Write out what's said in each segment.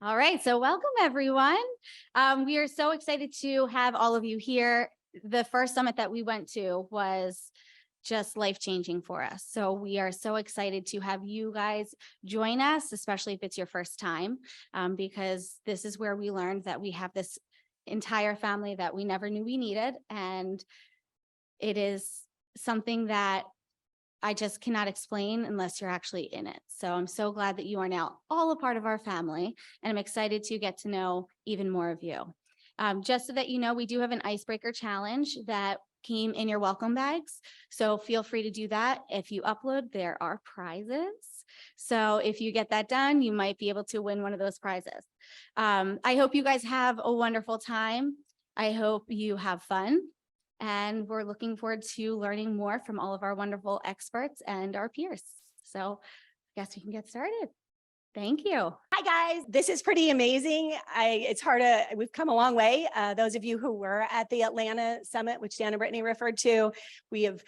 All right, so welcome everyone. We are so excited to have all of you here. The first summit that we went to was just life-changing for us. So we are so excited to have you guys join us, especially if it's your first time, because this is where we learned that we have this entire family that we never knew we needed. And it is something that I just cannot explain unless you're actually in it. So I'm so glad that you are now all a part of our family, and I'm excited to get to know even more of you. Just so that you know, we do have an icebreaker challenge that came in your welcome bags. So feel free to do that. If you upload, there are prizes. So if you get that done, you might be able to win one of those prizes. I hope you guys have a wonderful time. I hope you have fun. And we're looking forward to learning more from all of our wonderful experts and our peers. So I guess we can get started. Thank you. Hi guys, this is pretty amazing. We've come a long way. Those of you who were at the Atlanta Summit, which Dan and Brittany referred to, we have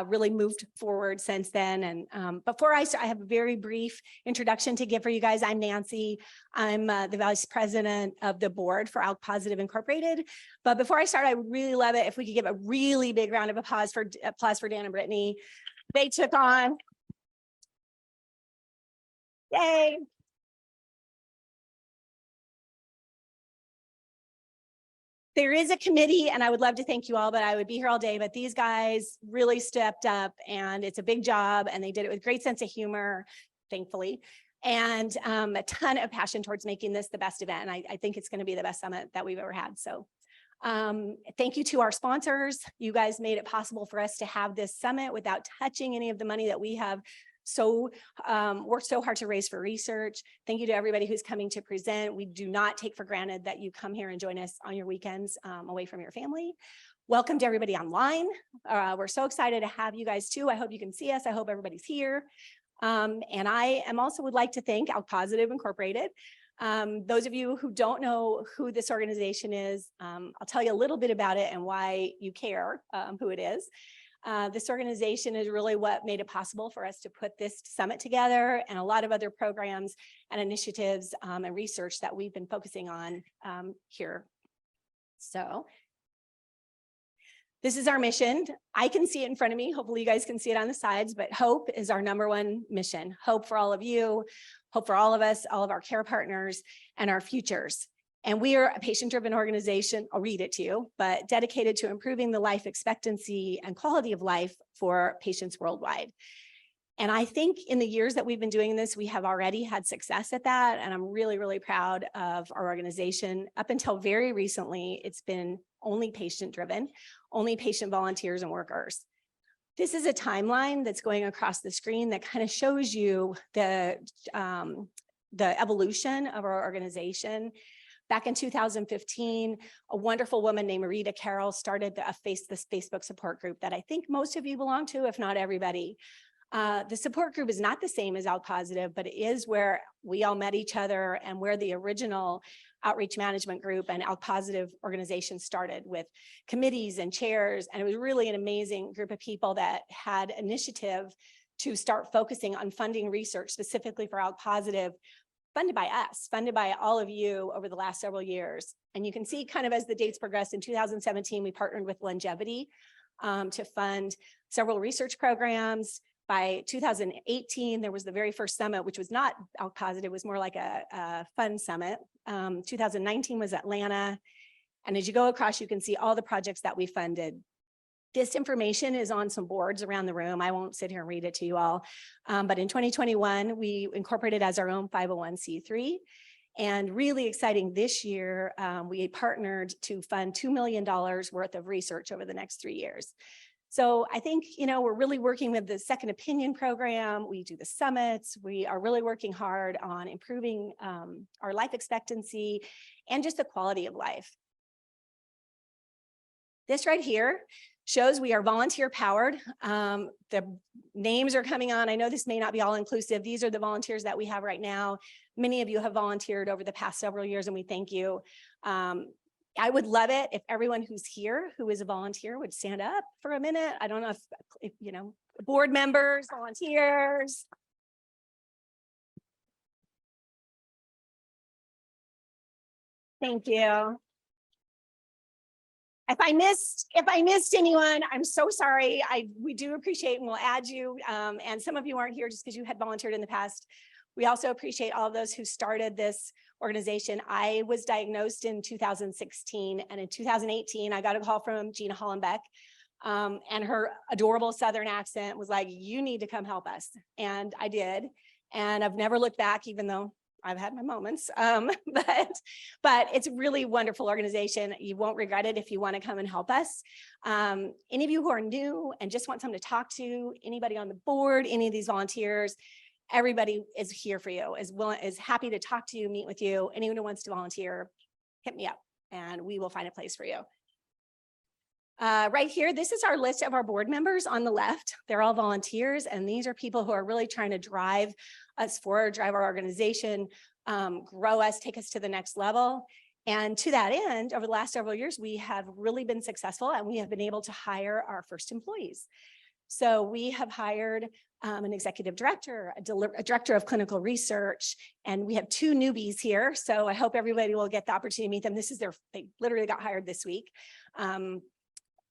really moved forward since then. And before I start, I have a very brief introduction to give for you guys. I'm Nancee. I'm the Vice President of the board for ALK-positive Incorporated. But before I start, I would really love it if we could give a really big round of applause for Dan and Brittany. They took on, yay. There is a committee, and I would love to thank you all, but I would be here all day. But these guys really stepped up, and it's a big job, and they did it with great sense of humor, thankfully, and a ton of passion towards making this the best event. And I think it's going to be the best summit that we've ever had. So thank you to our sponsors. You guys made it possible for us to have this summit without touching any of the money that we have worked so hard to raise for research. Thank you to everybody who's coming to present. We do not take for granted that you come here and join us on your weekends away from your family. Welcome to everybody online. We're so excited to have you guys too. I hope you can see us. I hope everybody's here. And I also would like to thank ALK-positive Incorporated. Those of you who don't know who this organization is, I'll tell you a little bit about it and why you care who it is. This organization is really what made it possible for us to put this summit together, and a lot of other programs and initiatives and research that we've been focusing on here. So this is our mission. I can see it in front of me. Hopefully you guys can see it on the sides, but hope is our #1 mission. Hope for all of you, hope for all of us, all of our care partners, and our futures. And we are a patient-driven organization, I'll read it to you, but dedicated to improving the life expectancy and quality of life for patients worldwide. And I think in the years that we've been doing this, we have already had success at that. And I'm really, really proud of our organization. Up until very recently, it's been only patient-driven, only patient volunteers and workers. This is a timeline that's going across the screen that kind of shows you the evolution of our organization. Back in 2015, a wonderful woman named Rita Carroll started this Facebook support group that I think most of you belong to, if not everybody. The support group is not the same as ALK-positive, but it is where we all met each other and where the original outreach management group and ALK-positive organization started, with committees and chairs. And it was really an amazing group of people that had initiative to start focusing on funding research specifically for ALK-positive, funded by us, funded by all of you over the last several years. And you can see kind of as the dates progressed, in 2017, we partnered with Longevity to fund several research programs. By 2018, there was the very first summit, which was not ALK-positive, it was more like a fun summit. 2019 was Atlanta. And as you go across, you can see all the projects that we funded. This information is on some boards around the room. I won't sit here and read it to you all. But in 2021, we incorporated as our own 501c3. And really exciting this year, we partnered to fund $2 million worth of research over the next 3 years. So I think, we're really working with the Second Opinion program. We do the summits. We are really working hard on improving our life expectancy and just the quality of life. This right here shows we are volunteer powered. The names are coming on. I know this may not be all inclusive. These are the volunteers that we have right now. Many of you have volunteered over the past several years, and we thank you. I would love it if everyone who's here who is a volunteer would stand up for a minute. I don't know if board members, volunteers. Thank you. If I missed anyone, I'm so sorry. We do appreciate and we'll add you. And some of you aren't here just because you had volunteered in the past. We also appreciate all of those who started this organization. I was diagnosed in 2016, and in 2018, I got a call from Gina Hollenbeck, and her adorable Southern accent was like, "You need to come help us." And I did. And I've never looked back, even though I've had my moments, but it's a really wonderful organization. You won't regret it if you want to come and help us. Any of you who are new and just want someone to talk to, anybody on the board, any of these volunteers, everybody is here for you, is happy to talk to you, meet with you. Anyone who wants to volunteer, hit me up and we will find a place for you. Right here, this is our list of our board members on the left. They're all volunteers, and these are people who are really trying to drive us forward, drive our organization, grow us, take us to the next level. And to that end, over the last several years, we have really been successful, and we have been able to hire our first employees. So we have hired an executive director, a director of clinical research, and we have 2 newbies here. So I hope everybody will get the opportunity to meet them. They literally got hired this week.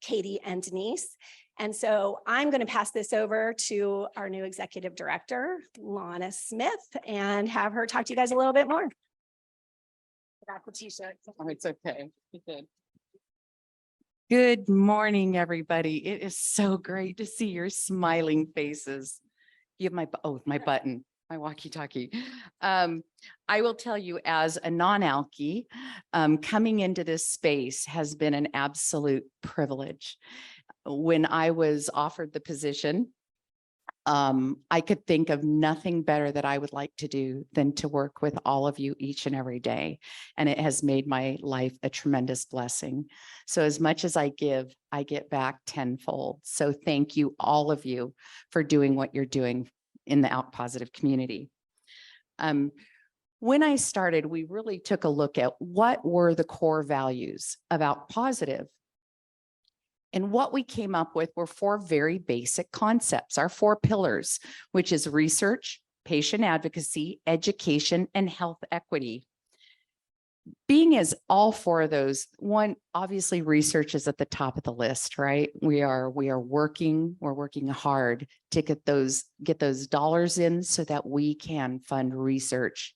Katie and Denise. And so I'm going to pass this over to our new executive director, Lonna Smith, and have her talk to you guys a little bit more. Got the t-shirt. Oh, it's okay. Good morning, everybody. It is so great to see your smiling faces. You have my button, my walkie-talkie. I will tell you, as a non-alky, coming into this space has been an absolute privilege. When I was offered the position, I could think of nothing better that I would like to do than to work with all of you each and every day. And it has made my life a tremendous blessing. So as much as I give, I get back tenfold. So thank you, all of you, for doing what you're doing in the ALK-positive community. When I started, we really took a look at what were the core values of ALK-positive. And what we came up with were 4 very basic concepts, our 4 pillars, which is research, patient advocacy, education, and health equity. Being as all 4 of those, one, obviously research is at the top of the list, right? We're working hard to get those dollars in so that we can fund research.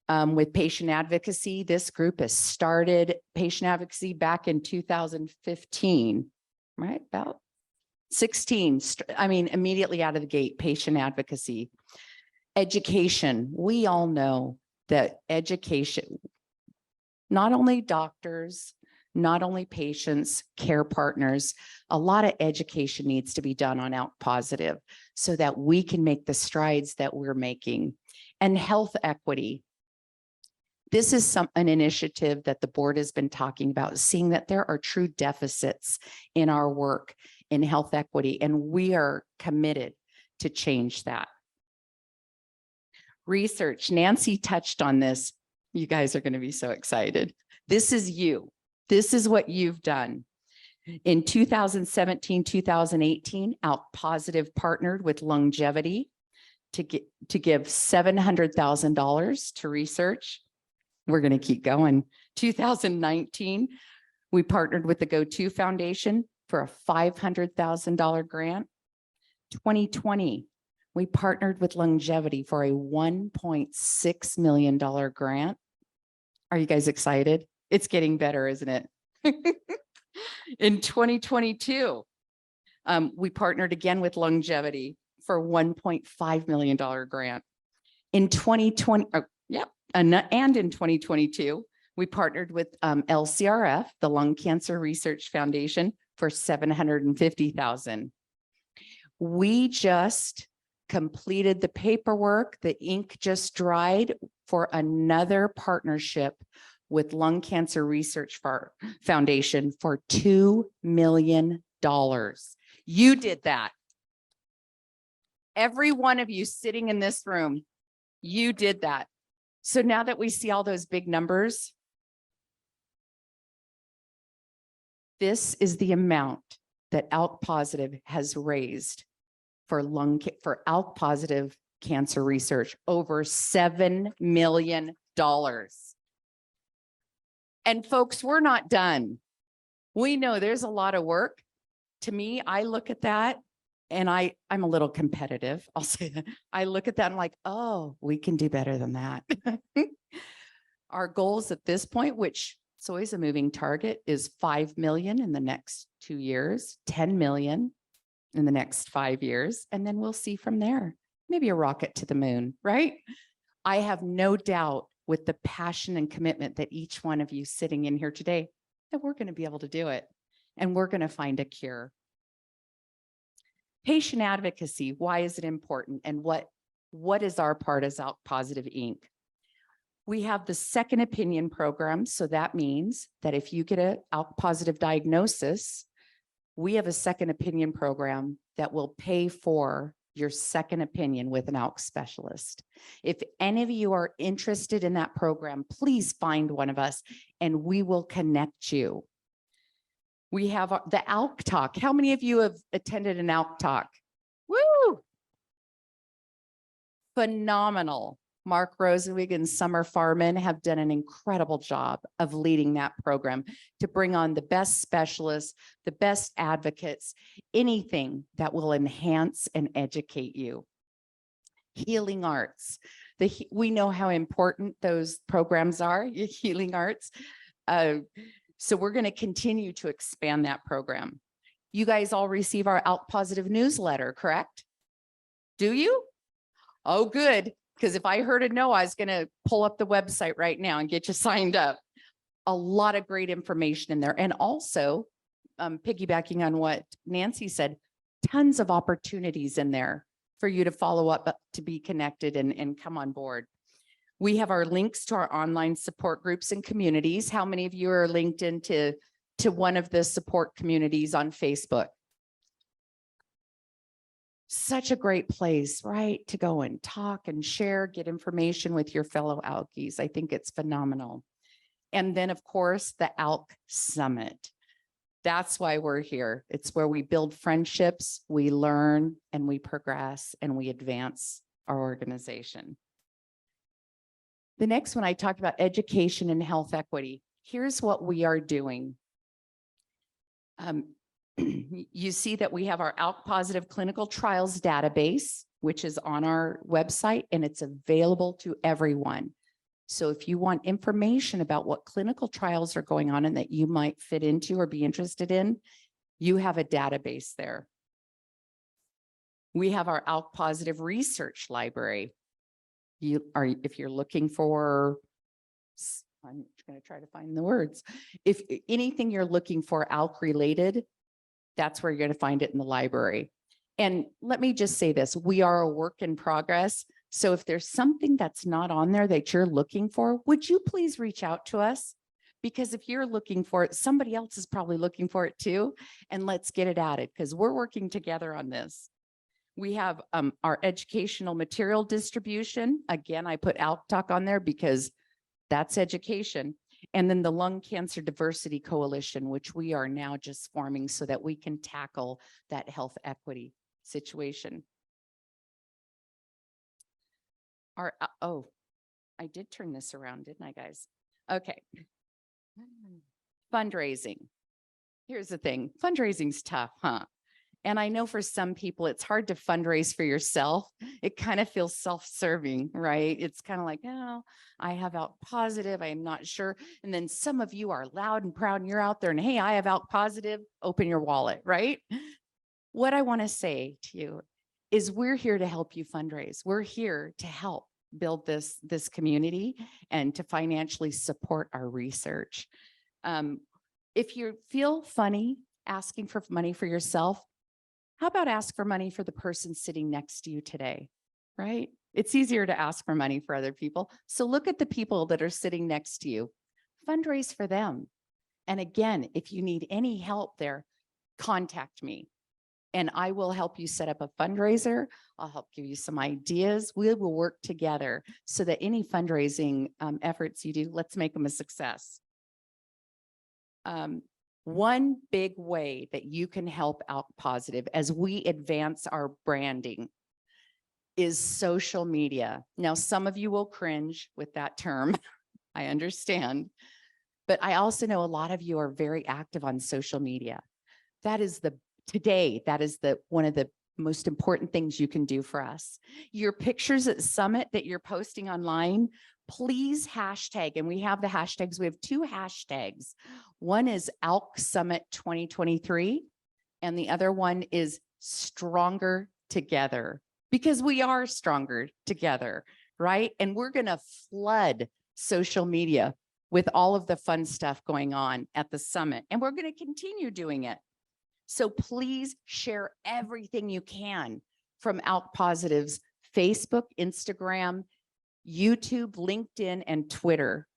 With patient advocacy, this group has started patient advocacy back in 2015, right? About 16, immediately out of the gate, patient advocacy. Education, we all know that education, not only doctors, not only patients, care partners, a lot of education needs to be done on ALK-positive so that we can make the strides that we're making. And health equity. This is an initiative that the board has been talking about, seeing that there are true deficits in our work in health equity, and we are committed to change that. Research, Nancee touched on this. You guys are going to be so excited. This is you. This is what you've done. In 2017, 2018, ALK-positive partnered with Longevity to give $700,000 to research. We're going to keep going. 2019, we partnered with the Go-To Foundation for a $500,000 grant. 2020, we partnered with Longevity for a $1.6 million grant. Are you guys excited? It's getting better, isn't it? In 2022, we partnered again with Longevity for a $1.5 million grant. In 2020, and in 2022, we partnered with LCRF, the Lung Cancer Research Foundation, for $750,000. We just completed the paperwork. The ink just dried for another partnership with Lung Cancer Research Foundation for $2 million. You did that. Every one of you sitting in this room, you did that. So now that we see all those big numbers, this is the amount that ALK-positive has raised for ALK-positive cancer research, over $7 million. And folks, we're not done. We know there's a lot of work. To me, I look at that and I'm a little competitive. I'll say that. I look at that and I'm like, oh, we can do better than that. Our goals at this point, which it's always a moving target, is 5 million in the next 2 years, 10 million in the next 5 years, and then we'll see from there. Maybe a rocket to the moon, right? I have no doubt with the passion and commitment that each one of you sitting in here today, that we're going to be able to do it, and we're going to find a cure. Patient advocacy, why is it important, and what is our part as ALK-positive Inc.? We have the second opinion program. So that means that if you get an ALK-positive diagnosis, we have a second opinion program that will pay for your second opinion with an ALK specialist. If any of you are interested in that program, please find one of us and we will connect you. We have the ALK Talk. How many of you have attended an ALK Talk? Woo! Phenomenal. Mark Rosenwig and Summer Farman have done an incredible job of leading that program to bring on the best specialists, the best advocates, anything that will enhance and educate you. Healing arts. We know how important those programs are, healing arts. So we're going to continue to expand that program. You guys all receive our ALK-positive newsletter, correct? Do you? Oh, good. Because if I heard a no, I was going to pull up the website right now and get you signed up. A lot of great information in there. And also, piggybacking on what Nancee said, tons of opportunities in there for you to follow up, to be connected and come on board. We have our links to our online support groups and communities. How many of you are linked into one of the support communities on Facebook? Such a great place, right? To go and talk and share, get information with your fellow Alkies. I think it's phenomenal. And then, of course, the ALK Summit. That's why we're here. It's where we build friendships, we learn, and we progress, and we advance our organization. The next one, I talked about education and health equity. Here's what we are doing. You see that we have our ALK-positive clinical trials database, which is on our website, and it's available to everyone. So if you want information about what clinical trials are going on and that you might fit into or be interested in, you have a database there. We have our ALK-positive research library. If you're looking for, I'm going to try to find the words. If anything you're looking for ALK related, that's where you're going to find it in the library. And let me just say this, we are a work in progress. So if there's something that's not on there that you're looking for, would you please reach out to us? Because if you're looking for it, somebody else is probably looking for it too. And let's get it added because we're working together on this. We have our educational material distribution. Again, I put ALK Talk on there because that's education. And then the Lung Cancer Diversity Coalition, which we are now just forming so that we can tackle that health equity situation. Oh, I did turn this around, didn't I, guys? Okay. Fundraising. Here's the thing. Fundraising's tough, huh? And I know for some people, it's hard to fundraise for yourself. It kind of feels self-serving, right? It's kind of like, oh, I have ALK-positive, I am not sure. And then some of you are loud and proud and you're out there and, hey, I have ALK-positive, open your wallet, right? What I want to say to you is we're here to help you fundraise. We're here to help build this community and to financially support our research. If you feel funny asking for money for yourself, how about ask for money for the person sitting next to you today, right? It's easier to ask for money for other people. So look at the people that are sitting next to you, fundraise for them. And again, if you need any help there, contact me and I will help you set up a fundraiser. I'll help give you some ideas. We will work together so that any fundraising efforts you do, let's make them a success. One big way that you can help ALK-positive as we advance our branding is social media. Now, some of you will cringe with that term. I understand. But I also know a lot of you are very active on social media. That is one of the most important things you can do for us. Your pictures at Summit that you're posting online, please hashtag, and we have the hashtags. We have 2 hashtags. One is ALK Summit 2023, and the other one is Stronger Together, because we are stronger together, right? And we're going to flood social media with all of the fun stuff going on at the summit, and we're going to continue doing it. So please share everything you can from ALK-positive's Facebook, Instagram, YouTube, LinkedIn, and Twitter.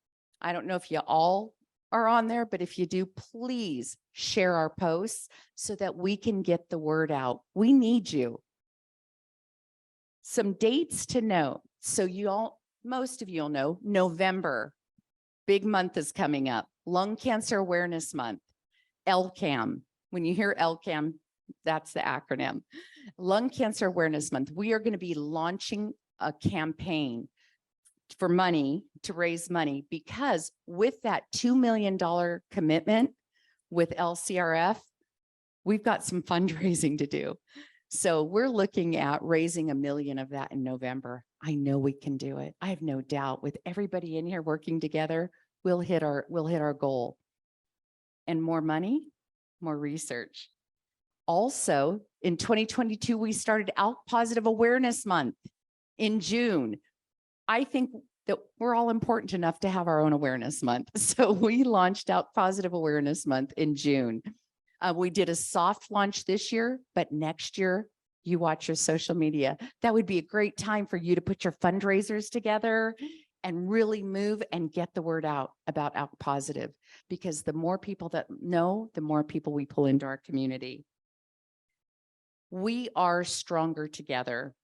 I don't know if you all are on there, but if you do, please share our posts so that we can get the word out. We need you. Some dates to note. So most of you will know, November, big month is coming up. Lung Cancer Awareness Month, LCAM. When you hear LCAM, that's the acronym. Lung Cancer Awareness Month. We are going to be launching a campaign for money, to raise money, because with that $2 million commitment with LCRF, we've got some fundraising to do. So we're looking at raising $1 million of that in November. I know we can do it. I have no doubt. With everybody in here working together, we'll hit our goal. And more money, more research. Also, in 2022, we started ALK-positive Awareness Month in June. I think that we're all important enough to have our own awareness month. So we launched ALK-positive Awareness Month in June. We did a soft launch this year, but next year, you watch your social media. That would be a great time for you to put your fundraisers together and really move and get the word out about ALK-positive, because the more people that know, the more people we pull into our community. We are stronger together,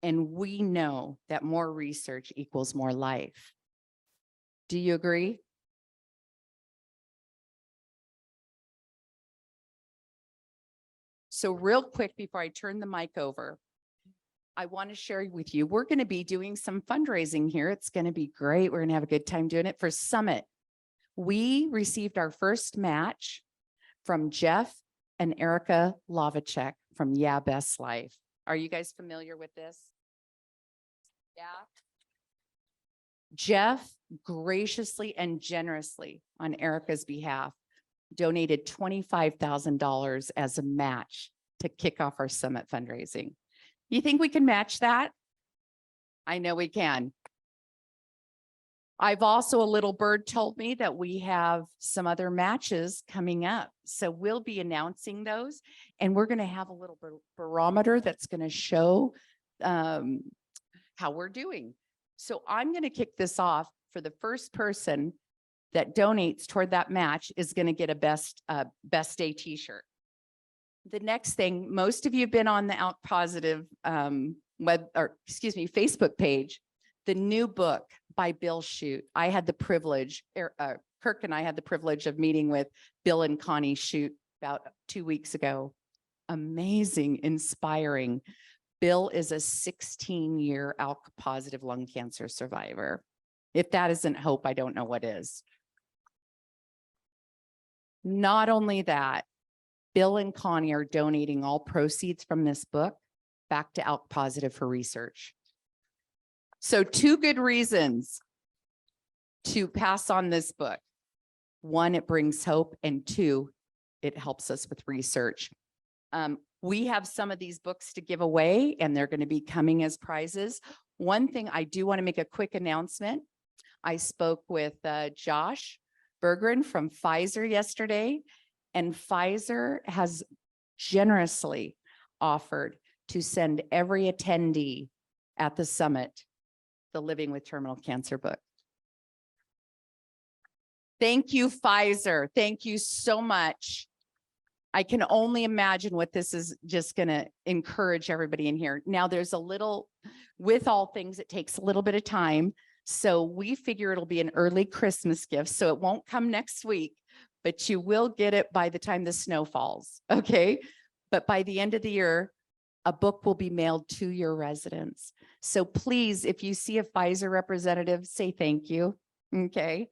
and we know that more research equals more life. Do you agree? So real quick, before I turn the mic over, I want to share with you, we're going to be doing some fundraising here. It's going to be great. We're going to have a good time doing it for Summit. We received our first match from Jeff and Erica Lavacek from Yeah Best Life. Are you guys familiar with this? Yeah. Jeff graciously and generously on Erica's behalf donated $25,000 as a match to kick off our Summit fundraising. You think we can match that? I know we can. I've also, a little bird told me that we have some other matches coming up. So we'll be announcing those, and we're going to have a little barometer that's going to show how we're doing. So I'm going to kick this off. For the first person that donates toward that match is going to get a best day t-shirt. The next thing, most of you have been on the ALK-positive Facebook page. The new book by Bill Shute. I had the privilege, Kirk and I had the privilege of meeting with Bill and Connie Shute about 2 weeks ago. Amazing, inspiring. Bill is a 16-year ALK-positive lung cancer survivor. If that isn't hope, I don't know what is. Not only that, Bill and Connie are donating all proceeds from this book back to ALK-positive for research. So 2 good reasons to pass on this book. 1, it brings hope, and 2, it helps us with research. We have some of these books to give away, and they're going to be coming as prizes. One thing I do want to make a quick announcement. I spoke with Josh Berggren from Pfizer yesterday, and Pfizer has generously offered to send every attendee at the summit the Living with Terminal Cancer book. Thank you, Pfizer. Thank you so much. I can only imagine what this is just going to encourage everybody in here. Now, there's a little, with all things, it takes a little bit of time. So we figure it'll be an early Christmas gift. So it won't come next week, but you will get it by the time the snow falls. Okay. But by the end of the year, a book will be mailed to your residence. So please, if you see a Pfizer representative, say thank you. Okay.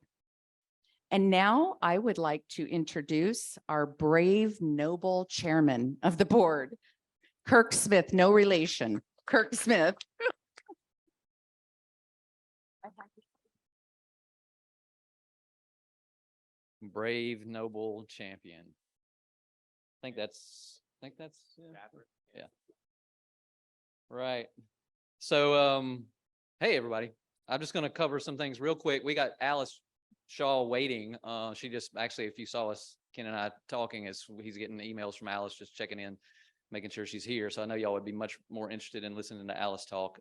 And now I would like to introduce our brave, noble chairman of the board, Kirk Smith, no relation, Kirk Smith. Brave, noble champion. I think that's yeah. Right. So, hey, everybody. I'm just going to cover some things real quick. We got Alice Shaw waiting. She just actually, if you saw us, Ken and I talking, as he's getting emails from Alice, just checking in, making sure she's here. So I know y'all would be much more interested in listening to Alice talk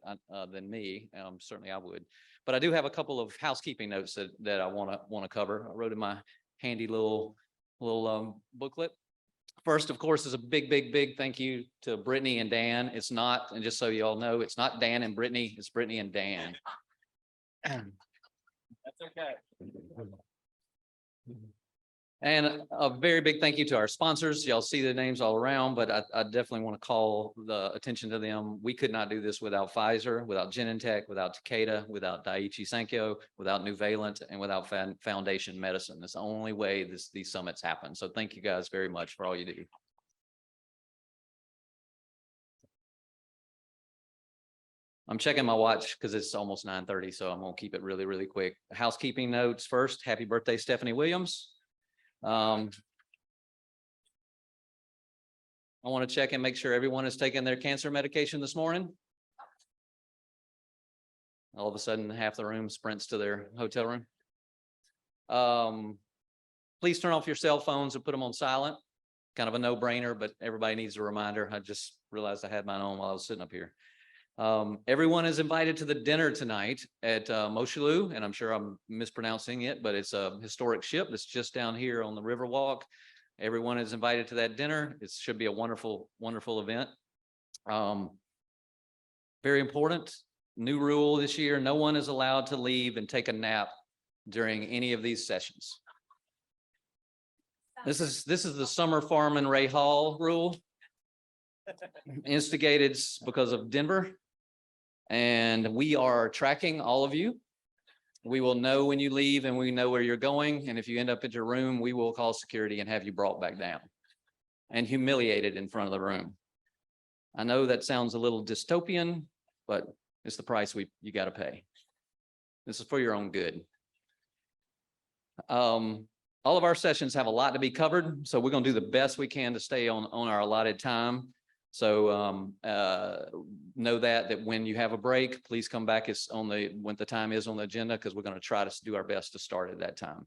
than me. Certainly I would. But I do have a couple of housekeeping notes that I want to cover. I wrote in my handy little booklet. First, of course, is a big thank you to Brittany and Dan. It's not, and just so you all know, it's not Dan and Brittany, it's Brittany and Dan. That's okay. And a very big thank you to our sponsors. Y'all see the names all around, but I definitely want to call the attention to them. We could not do this without Pfizer, without Genentech, without Takeda, without Daiichi Sankyo, without Nuvalent, and without Foundation Medicine. It's the only way these summits happen. So thank you guys very much for all you do. I'm checking my watch because it's almost 9:30, so I'm gonna keep it really quick. Housekeeping notes first. Happy birthday, Stephanie Williams. I want to check and make sure everyone is taking their cancer medication this morning. All of a sudden, half the room sprints to their hotel room. Please turn off your cell phones and put them on silent. Kind of a no-brainer, but everybody needs a reminder. I just realized I had mine on while I was sitting up here. Everyone is invited to the dinner tonight at Moshaloo, and I'm sure I'm mispronouncing it, but it's a historic ship that's just down here on the Riverwalk. Everyone is invited to that dinner. It should be a wonderful event. Very important new rule this year: no one is allowed to leave and take a nap during any of these sessions. This is the Summer Farm and Ray Hall rule, instigated because of Denver. And we are tracking all of you. We will know when you leave and we know where you're going. And if you end up at your room, we will call security and have you brought back down and humiliated in front of the room. I know that sounds a little dystopian, but it's the price you got to pay. This is for your own good. All of our sessions have a lot to be covered, so we're going to do the best we can to stay on our allotted time. So know that when you have a break, please come back. It's on when the time is on the agenda, because we're going to try to do our best to start at that time.